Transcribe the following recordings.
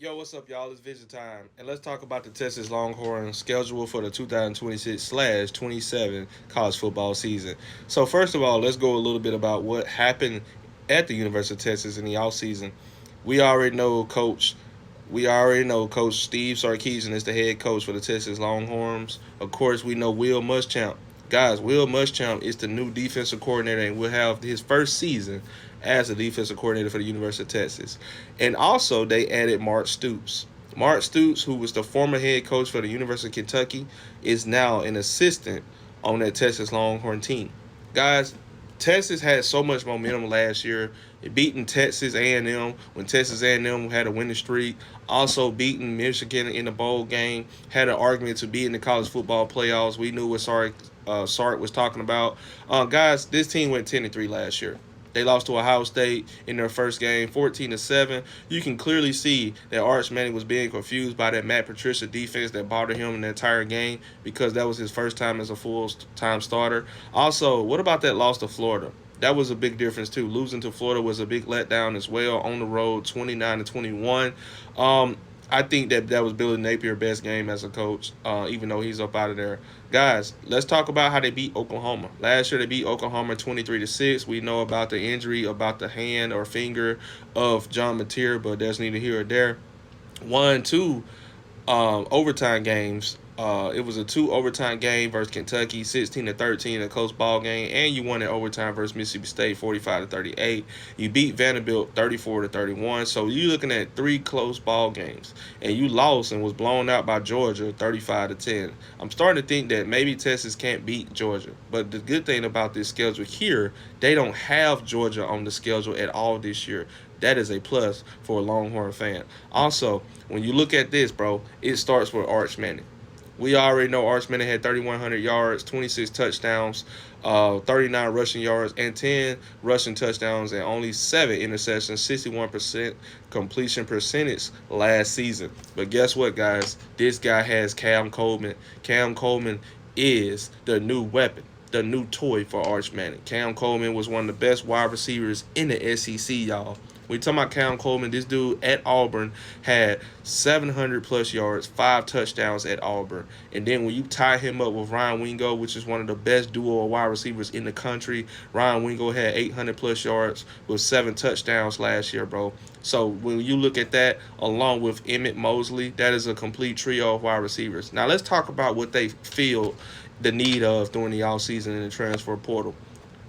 Yo, what's up, y'all? It's Vision Time, and let's talk about the Texas Longhorns schedule for the 2026/27 college football season. So, first of all, let's go a little bit about what happened at the University of Texas in the offseason. We already know Coach. We already know Coach Steve Sarkisian is the head coach for the Texas Longhorns. Of course, we know Will Muschamp. Guys, Will Muschamp is the new defensive coordinator and will have his first season as a defensive coordinator for the University of Texas. And also, they added Mark Stoops. Mark Stoops, who was the former head coach for the University of Kentucky, is now an assistant on that Texas Longhorn team. Guys, Texas had so much momentum last year, beating Texas A&M when Texas A&M had a winning streak. Also beating Michigan in the bowl game. Had an argument to be in the college football playoffs. We knew what Sark was talking about. Guys, this team went 10-3 last year. They lost to Ohio State in their first game, 14-7. You can clearly see that Arch Manning was being confused by that Matt Patricia defense that bothered him in the entire game because that was his first time as a full-time starter. Also, what about that loss to Florida? That was a big difference too. Losing to Florida was a big letdown as well on the road, 29-21. I think that was Billy Napier's best game as a coach, even though he's up out of there. Guys, let's talk about how they beat Oklahoma. Last year they beat Oklahoma 23-6. We know about the injury, about the hand or finger of John Mateer, but that's neither here or there. One, two, overtime games. It was a two overtime game versus Kentucky, 16-13, a close ball game, and you won in overtime versus Mississippi State, 45-38. You beat Vanderbilt 34-31. So you're looking at three close ball games, and you lost and was blown out by Georgia, 35-10. I'm starting to think that maybe Texas can't beat Georgia, but the good thing about this schedule here, they don't have Georgia on the schedule at all this year. That is a plus for a Longhorn fan. Also, when you look at this, bro, it starts with Arch Manning. We already know Arch Manning had 3,100 yards, 26 touchdowns, 39 rushing yards, and 10 rushing touchdowns, and only 7 interceptions, 61% completion percentage last season. But guess what, guys? This guy has Cam Coleman. Cam Coleman is the new weapon, the new toy for Arch Manning. Cam Coleman was one of the best wide receivers in the SEC, y'all. We talking about Cam Coleman. This dude at Auburn had 700 plus yards, 5 touchdowns at Auburn. And then when you tie him up with Ryan Wingo, which is one of the best duo of wide receivers in the country, Ryan Wingo had 800 plus yards with 7 touchdowns last year, bro. So when you look at that, along with Emmett Mosley, that is a complete trio of wide receivers. Now let's talk about what they feel the need of during the offseason in the transfer portal.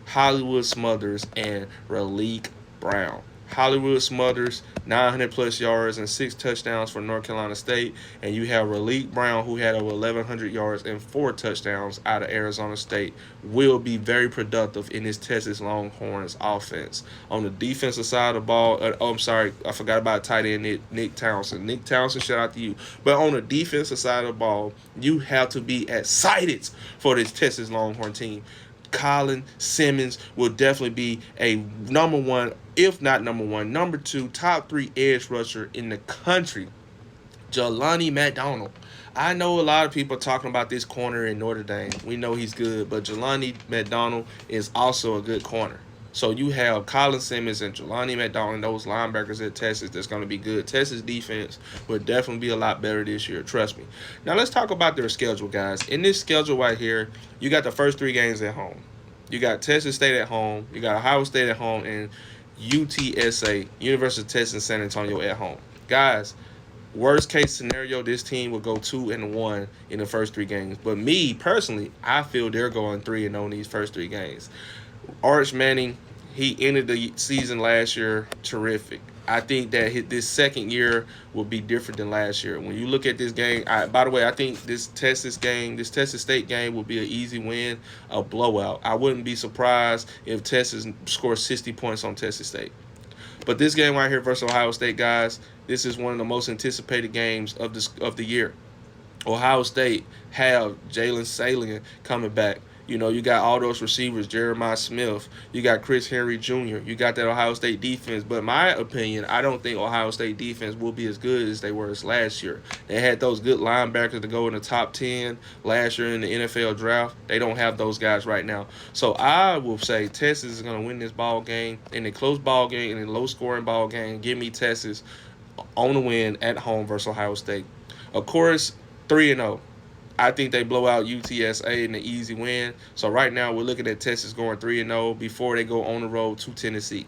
Hollywood Smothers and Raleek Brown. Hollywood Smothers, 900 plus yards and 6 touchdowns for North Carolina State. And you have Raleek Brown, who had over 1,100 yards and 4 touchdowns out of Arizona State, will be very productive in this Texas Longhorns offense. On the defensive side of the ball, I'm sorry, I forgot about tight end Nick Townsend. Nick Townsend, shout out to you. But on the defensive side of the ball, you have to be excited for this Texas Longhorn team. Colin Simmons will definitely be a number one, if not number one, number two, top three edge rusher in the country. Jelani McDonald. I know a lot of people are talking about this corner in Notre Dame. We know he's good, but Jelani McDonald is also a good corner. So you have Colin Simmons and Jelani McDonald, and those linebackers at Texas that's going to be good. Texas defense will definitely be a lot better this year, trust me. Now let's talk about their schedule, guys. In this schedule right here, you got the first 3 games at home. You got Texas State at home. You got Ohio State at home, and UTSA, University of Texas San Antonio at home. Guys, worst case scenario, this team will go 2-1 in the first 3 games. But me personally, I feel they're going 3-0 in these first 3 games. Arch Manning, he ended the season last year terrific. I think that this second year will be different than last year. When you look at this game, by the way, I think this Texas State game will be an easy win, a blowout. I wouldn't be surprised if Texas scores 60 points on Texas State. But this game right here versus Ohio State, guys, this is one of the most anticipated games of the year. Ohio State have Jalen Salien coming back. You know, you got all those receivers, Jeremiah Smith. You got Chris Henry Jr. You got that Ohio State defense. But in my opinion, I don't think Ohio State defense will be as good as they were last year. They had those good linebackers to go in the top 10 last year in the NFL draft. They don't have those guys right now. So I will say Texas is going to win this ball game. In a close ball game, in a low-scoring ball game, give me Texas on the win at home versus Ohio State. Of course, 3-0. I think they blow out UTSA in an easy win. So right now we're looking at Texas going 3-0 before they go on the road to Tennessee.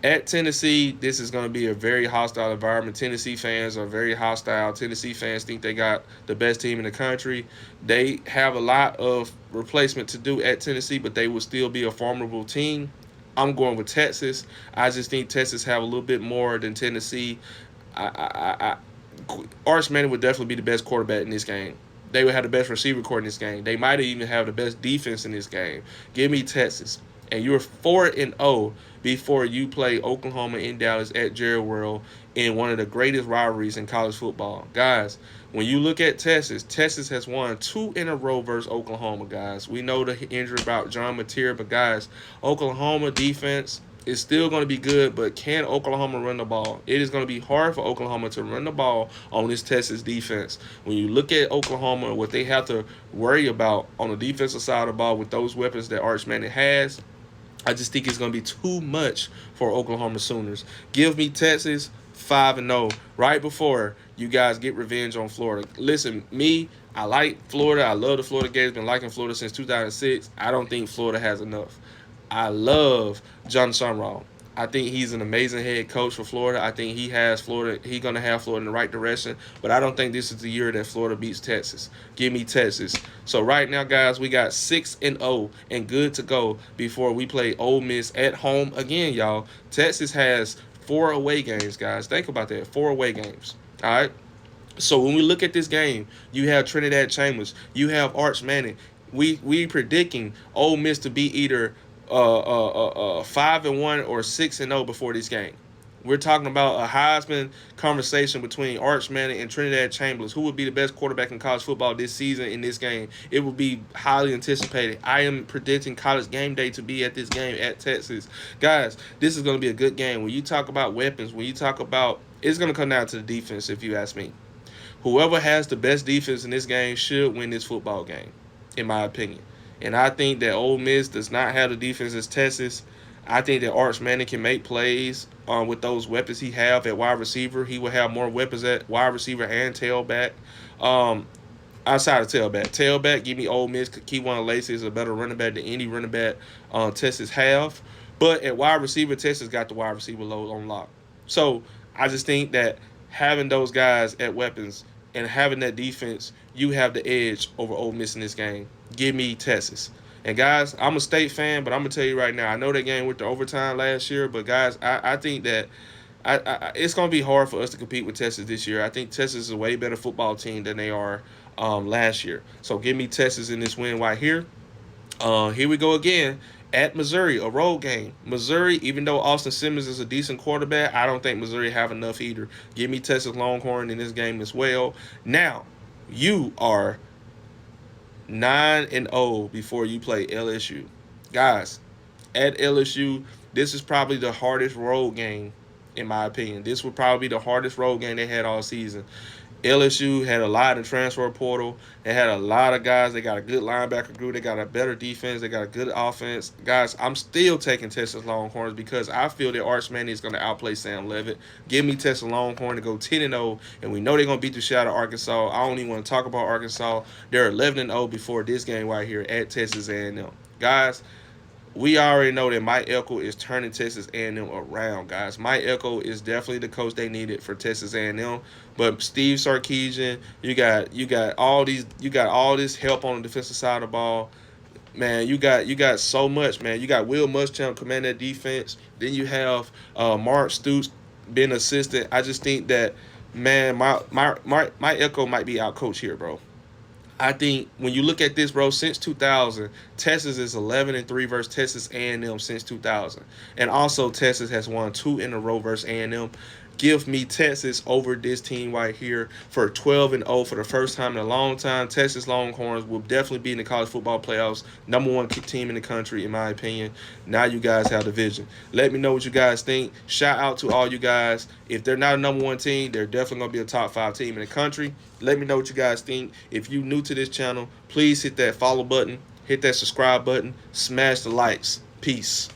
At Tennessee, this is going to be a very hostile environment. Tennessee fans are very hostile. Tennessee fans think they got the best team in the country. They have a lot of replacement to do at Tennessee, but they will still be a formidable team. I'm going with Texas. I just think Texas have a little bit more than Tennessee. Arch Manning would definitely be the best quarterback in this game. They would have the best receiver core in this game. They might even have the best defense in this game. Give me Texas. And you're 4-0 before you play Oklahoma in Dallas at Jerry World in one of the greatest rivalries in college football. Guys, when you look at Texas, Texas has won 2 in a row versus Oklahoma, guys. We know the injury about John Mateer, but guys, Oklahoma defense is still going to be good, but can Oklahoma run the ball? It is going to be hard for Oklahoma to run the ball on this Texas defense. When you look at Oklahoma, what they have to worry about on the defensive side of the ball with those weapons that Arch Manning has, I just think it's going to be too much for Oklahoma Sooners. Give me Texas 5-0 right before you guys get revenge on Florida. Listen, me, I like Florida. I love the Florida Gators. Been liking Florida since 2006. I don't think Florida has enough. I love John Sumrall. I think he's an amazing head coach for Florida. I think he has Florida. He's going to have Florida in the right direction. But I don't think this is the year that Florida beats Texas. Give me Texas. So right now, guys, we got 6-0 and good to go before we play Ole Miss at home again, y'all. Texas has 4 away games, guys. Think about that. 4 away games. All right. So when we look at this game, you have Trinidad Chambers, you have Arch Manning. We predicting Ole Miss to be either 5-1 or 6-0 before this game. We're talking about a Heisman conversation between Arch Manning and Trinidad Chambers. Who would be the best quarterback in college football this season in this game? It will be highly anticipated. I am predicting College Game Day to be at this game at Texas. Guys, this is going to be a good game. When you talk about weapons, when you talk about, it's going to come down to the defense if you ask me. Whoever has the best defense in this game should win this football game, in my opinion. And I think that Ole Miss does not have the defense as Texas. I think that Arch Manning can make plays with those weapons he have at wide receiver. He will have more weapons at wide receiver and tailback. Outside of tailback. Tailback, give me Ole Miss. Keywan Lacey is a better running back than any running back Texas have. But at wide receiver, Texas got the wide receiver load on lock. So I just think that having those guys at weapons and having that defense, you have the edge over Ole Miss in this game. Give me Texas. And, guys, I'm a State fan, but I'm going to tell you right now, I know that game went to overtime last year, but, guys, I think that it's going to be hard for us to compete with Texas this year. I think Texas is a way better football team than they are last year. So give me Texas in this win right here. Here we go again. At Missouri, a road game. Missouri, even though Austin Simmons is a decent quarterback, I don't think Missouri have enough either. Give me Texas Longhorn in this game as well. Now, you are 9-0 before you play LSU. Guys, at LSU, this is probably the hardest road game, in my opinion. This would probably be the hardest road game they had all season. LSU had a lot of transfer portal. They had a lot of guys. They got a good linebacker group. They got a better defense. They got a good offense. Guys, I'm still taking Texas Longhorns because I feel that Arch Manning is going to outplay Sam Levitt. Give me Texas Longhorn to go 10-0, and we know they're going to beat the shit out of Arkansas. I don't even want to talk about Arkansas. They're 11-0 before this game right here at Texas A&M. Guys, we already know that Mike Elko is turning Texas A&M around, guys. Mike Elko is definitely the coach they needed for Texas A&M. But Steve Sarkisian, you got all this help on the defensive side of the ball. Man, you got so much, man. You got Will Muschamp commanding that defense. Then you have Mark Stoops being assistant. I just think that, man, my Elko might be out coach here, bro. I think when you look at this, bro, since 2000, Texas is 11-3 versus Texas A&M since 2000. And also Texas has won 2 in a row versus A&M. Give me Texas over this team right here for 12-0 for the first time in a long time. Texas Longhorns will definitely be in the college football playoffs. #1 team in the country, in my opinion. Now you guys have the vision. Let me know what you guys think. Shout out to all you guys. If they're not a #1 team, they're definitely going to be a top 5 team in the country. Let me know what you guys think. If you're new to this channel, please hit that follow button. Hit that subscribe button. Smash the likes. Peace.